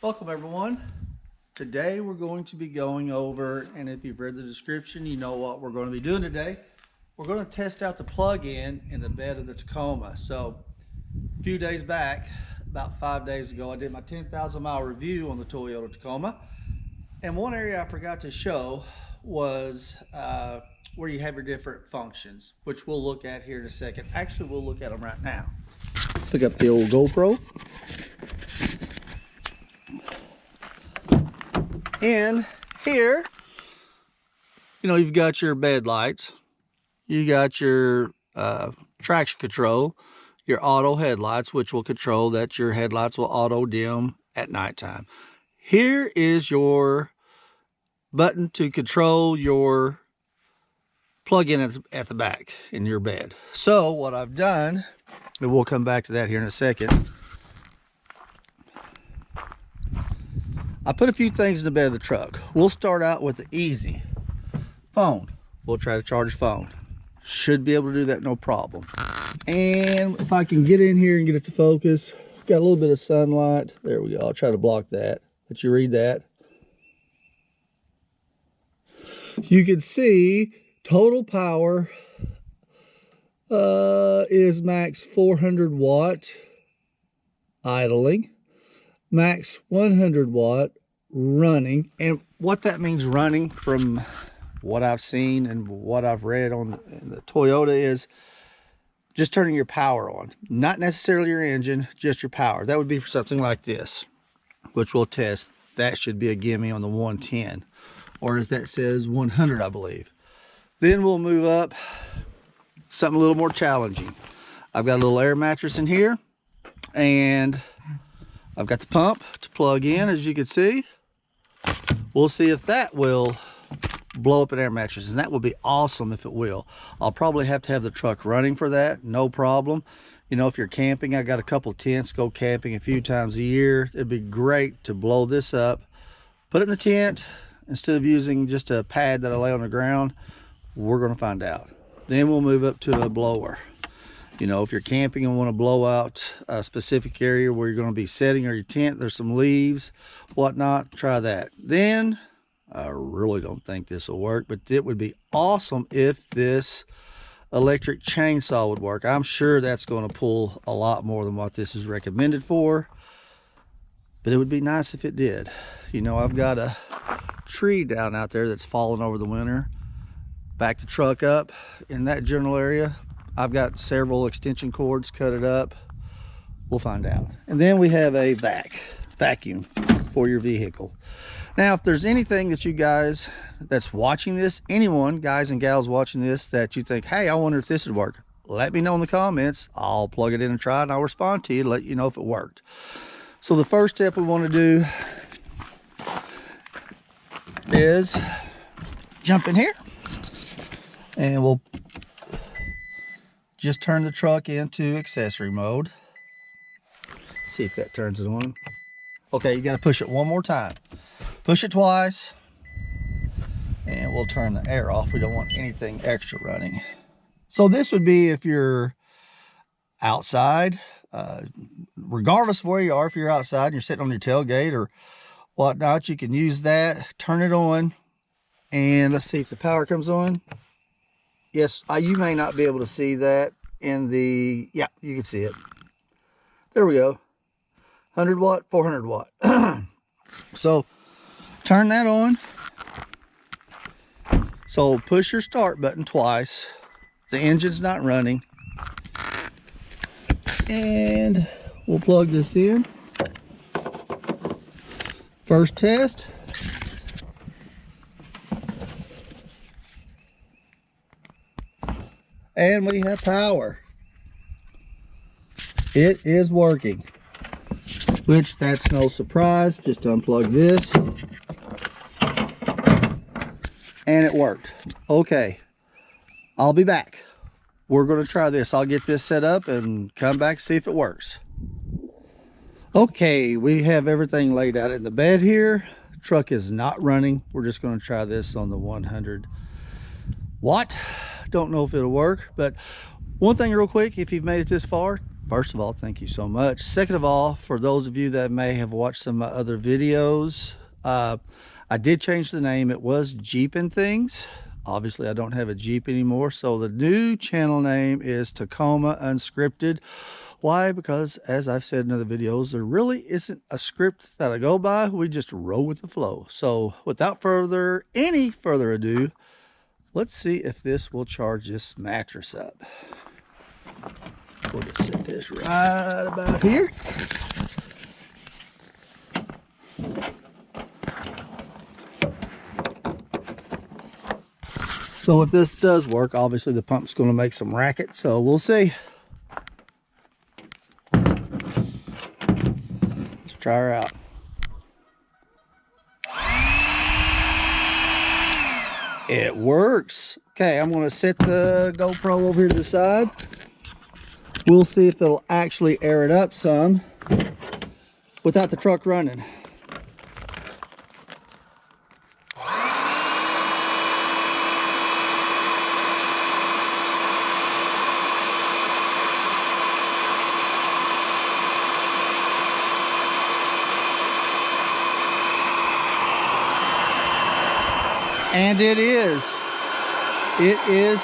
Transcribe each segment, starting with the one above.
Welcome everyone. Today we're going to be going over, and if you've read the description, you know what we're going to be doing today. We're going to test out the plug-in in the bed of the Tacoma. So a few days back, about 5 days ago, I did my 10,000 mile review on the Toyota Tacoma. And one area I forgot to show was where you have your different functions, which we'll look at here in a second. Actually, we'll look at them right now. Pick up the old GoPro. And here, you've got your bed lights, you got your traction control, your auto headlights, which will control that your headlights will auto dim at nighttime. Here is your button to control your plug-in at the back in your bed. So what I've done, and we'll come back to that here in a second, I put a few things in the bed of the truck. We'll start out with the easy. Phone. We'll try to charge phone. Should be able to do that, no problem. And if I can get in here and get it to focus, got a little bit of sunlight. There we go. I'll try to block that. Let you read that. You can see total power is max 400 watt idling. Max 100 watt running. And what that means running, from what I've seen and what I've read on the Toyota, is just turning your power on. Not necessarily your engine, just your power. That would be for something like this, which we'll test. That should be a gimme on the 110, or as that says, 100, I believe. Then we'll move up something a little more challenging. I've got a little air mattress in here, and I've got the pump to plug in, as you can see. We'll see if that will blow up an air mattress, and that would be awesome if it will. I'll probably have to have the truck running for that, no problem. If you're camping, I got a couple tents, go camping a few times a year. It'd be great to blow this up, put it in the tent, instead of using just a pad that I lay on the ground. We're gonna find out. Then we'll move up to a blower. If you're camping and want to blow out a specific area where you're going to be setting or your tent, there's some leaves, whatnot, try that. Then, I really don't think this will work, but it would be awesome if this electric chainsaw would work. I'm sure that's going to pull a lot more than what this is recommended for, but it would be nice if it did. I've got a tree down out there that's fallen over the winter. Back the truck up in that general area. I've got several extension cords, cut it up. We'll find out. And then we have a vacuum for your vehicle. Now, if there's anything that you guys that's watching this, anyone, guys and gals watching this, that you think, hey, I wonder if this would work, let me know in the comments. I'll plug it in and try it, and I'll respond to you to let you know if it worked. So the first step we want to do is jump in here, and we'll just turn the truck into accessory mode. See if that turns it on. Okay, you got to push it one more time. Push it twice, and we'll turn the air off. We don't want anything extra running. So this would be if you're outside, regardless of where you are. If you're outside and you're sitting on your tailgate or whatnot, you can use that, turn it on, and let's see if the power comes on. Yes, you may not be able to see that in the, yeah, you can see it. There we go. 100 watt, 400 watt. So turn that on. So push your start button twice. The engine's not running. And we'll plug this in. First test. And we have power. It is working, which that's no surprise. Just unplug this, and it worked. Okay, I'll be back. We're going to try this. I'll get this set up and come back, see if it works. Okay, we have everything laid out in the bed here. Truck is not running. We're just going to try this on the 100 watt. Don't know if it'll work, but one thing real quick, if you've made it this far, First of all, thank you so much. Second of all, for those of you that may have watched some of my other videos, I did change the name. It was Jeep and Things. Obviously, I don't have a Jeep anymore, so the new channel name is Tacoma Unscripted. Why? Because, as I've said in other videos, there really isn't a script that I go by. We just roll with the flow. So, without any further ado, let's see if this will charge this mattress up. We'll just set this right about here. So if this does work, obviously the pump's going to make some racket, so we'll see. Let's try her out. It works. Okay, I'm going to set the GoPro over here to the side. We'll see if it'll actually air it up some without the truck running. And it is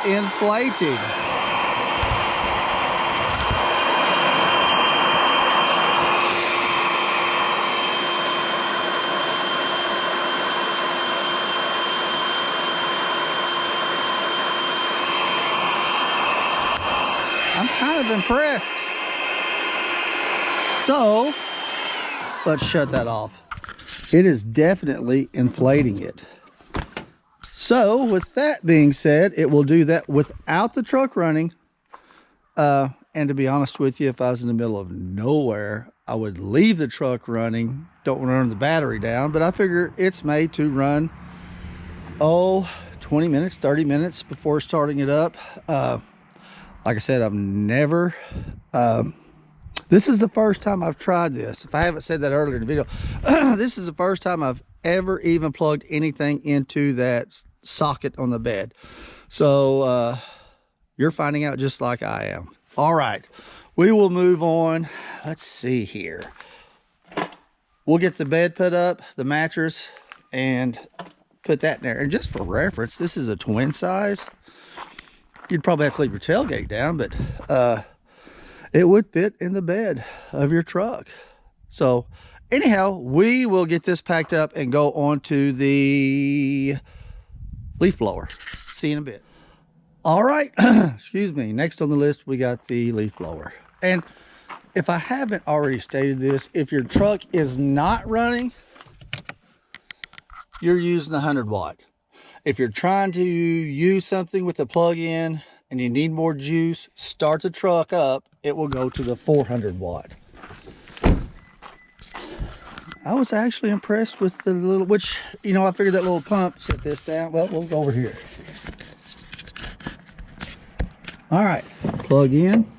inflating. I'm kind of impressed. So, let's shut that off. It is definitely inflating it. So, with that being said, it will do that without the truck running. And to be honest with you, if I was in the middle of nowhere, I would leave the truck running. Don't want to run the battery down, but I figure it's made to run, 20 minutes, 30 minutes before starting it up. Like I said, I've never... this is the first time I've tried this. If I haven't said that earlier in the video, this is the first time I've ever even plugged anything into that socket on the bed. So you're finding out just like I am. All right, we will move on. Let's see here. We'll get the bed put up, the mattress, and put that in there. And just for reference, this is a twin size. You'd probably have to leave your tailgate down, but it would fit in the bed of your truck. So anyhow, we will get this packed up and go on to the leaf blower. See you in a bit. All right, excuse me. Next on the list, we got the leaf blower. And if I haven't already stated this, if your truck is not running, you're using the 100 watt. If you're trying to use something with the plug-in and you need more juice, start the truck up, it will go to the 400 watt. I was actually impressed with the little, which, you know, I figured that little pump, set this down. Well, we'll go over here. All right, plug in.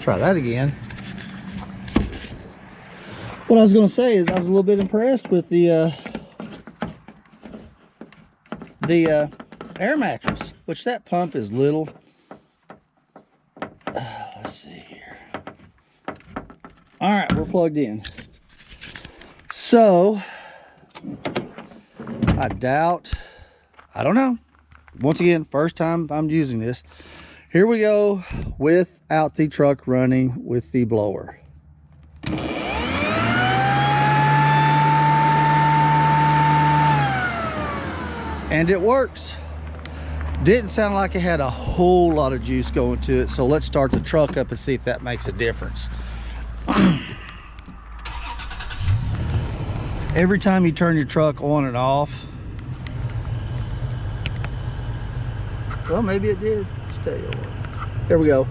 Try that again. What I was going to say is I was a little bit impressed with the air mattress, which that pump is little. Let's see here. All right, we're plugged in. So, I don't know. Once again, first time I'm using this. Here we go without the truck running with the blower. And it works. Didn't sound like it had a whole lot of juice going to it, so let's start the truck up and see if that makes a difference. Every time you turn your truck on and off, well, maybe it did. Let's tell you what. There we go.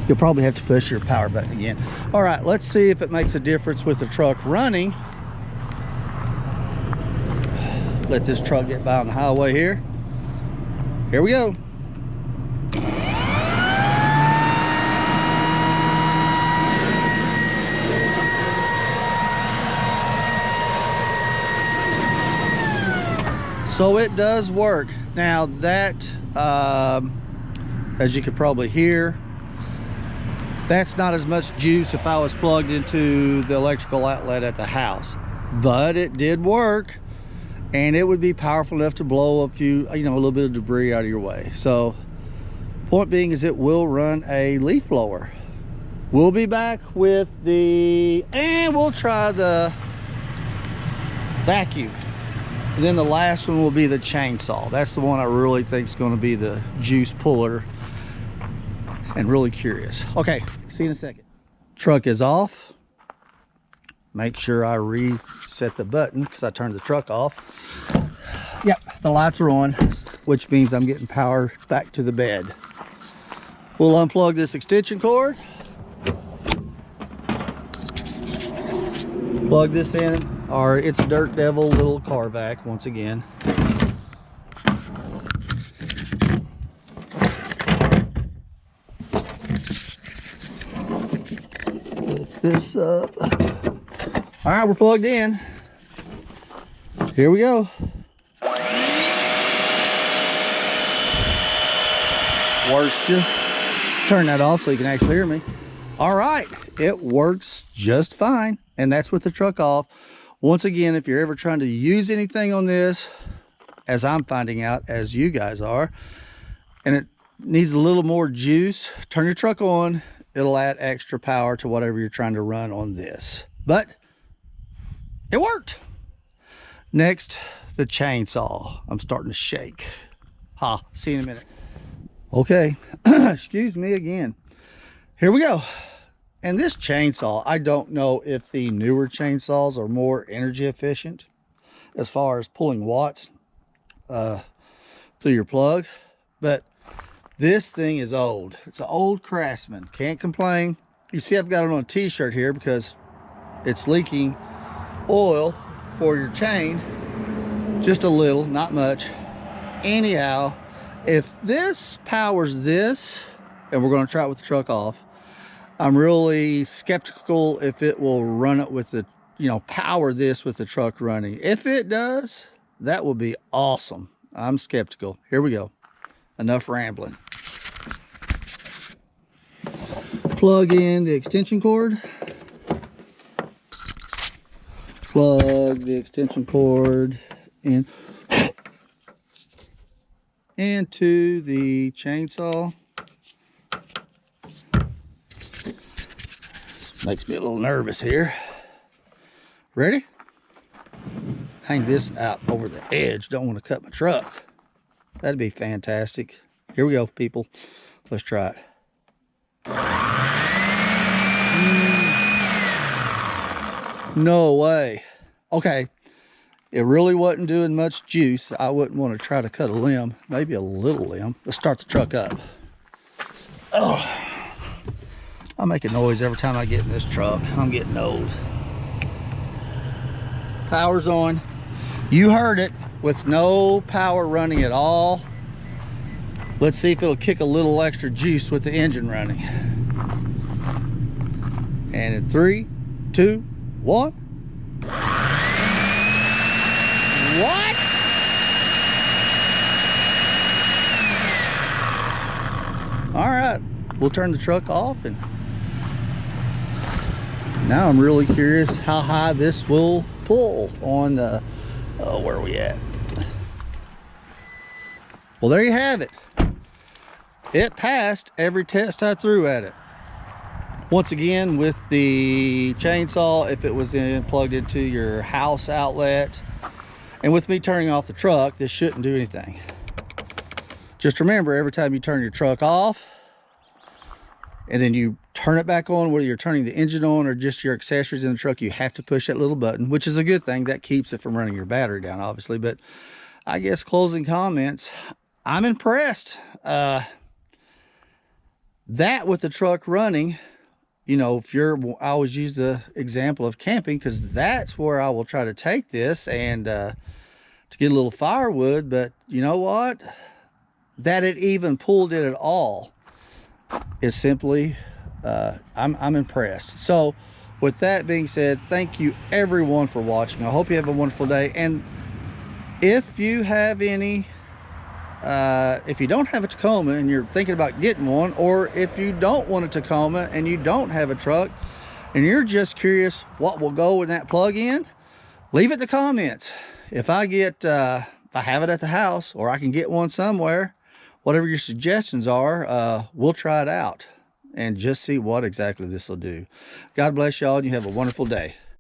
You'll probably have to push your power button again. All right, let's see if it makes a difference with the truck running. Let this truck get by on the highway here. Here we go. So it does work. Now that As you could probably hear, that's not as much juice if I was plugged into the electrical outlet at the house, but it did work, and it would be powerful enough to blow a few, a little bit of debris out of your way. So point being is it will run a leaf blower. We'll be back with and we'll try the vacuum. And then the last one will be the chainsaw. That's the one I really think is going to be the juice puller, and really curious. Okay, see you in a second. Truck is off. Make sure I reset the button because I turned the truck off. Yep, the lights are on, which means I'm getting power back to the bed. We'll unplug this extension cord. Plug this in. It's a Dirt Devil little car vac once again. Lift this up. All right, we're plugged in. Here we go. Works. Just turn that off so you can actually hear me. All right, it works just fine, and that's with the truck off. Once again, if you're ever trying to use anything on this, as I'm finding out, as you guys are, and it needs a little more juice, turn your truck on. It'll add extra power to whatever you're trying to run on this. But it worked. Next, the chainsaw. I'm starting to shake. See you in a minute. Okay, excuse me again. Here we go. And this chainsaw, I don't know if the newer chainsaws are more energy efficient as far as pulling watts through your plug, but this thing is old. It's an old Craftsman. Can't complain. You see I've got it on a t-shirt here because it's leaking oil for your chain. Just a little, not much. Anyhow, if this powers this, and we're going to try it with the truck off, I'm really skeptical if it will run it with the, power this with the truck running. If it does, that will be awesome. I'm skeptical. Here we go. Enough rambling. Plug in the extension cord. Plug the extension cord in into the chainsaw. Makes me a little nervous here. Ready? Hang this out over the edge. Don't want to cut my truck. That'd be fantastic. Here we go, people. Let's try it. No way. Okay. It really wasn't doing much juice. I wouldn't want to try to cut a limb. Maybe a little limb. Let's start the truck up. Oh. I make a noise every time I get in this truck. I'm getting old. Power's on. You heard it, with no power running at all. Let's see if it'll kick a little extra juice with the engine running. And in 3, 2, 1. What? All right, we'll turn the truck off, and now I'm really curious how high this will pull on the, where are we at? Well, there you have it. It passed every test I threw at it. Once again, with the chainsaw, if it was plugged into your house outlet, and with me turning off the truck, this shouldn't do anything. Just remember, every time you turn your truck off, and then you turn it back on, whether you're turning the engine on or just your accessories in the truck, you have to push that little button, which is a good thing. That keeps it from running your battery down, obviously. But I guess closing comments, I'm impressed. That with the truck running, if I always use the example of camping, because that's where I will try to take this and to get a little firewood. But you know what? That it even pulled it at all is simply, I'm impressed. So with that being said, thank you everyone for watching. I hope you have a wonderful day. And if you have any if you don't have a Tacoma and you're thinking about getting one, or if you don't want a Tacoma and you don't have a truck and you're just curious what will go in that plug-in, leave it in the comments. If I have it at the house, or I can get one somewhere, whatever your suggestions are, we'll try it out and just see what exactly this will do. God bless y'all, and you have a wonderful day.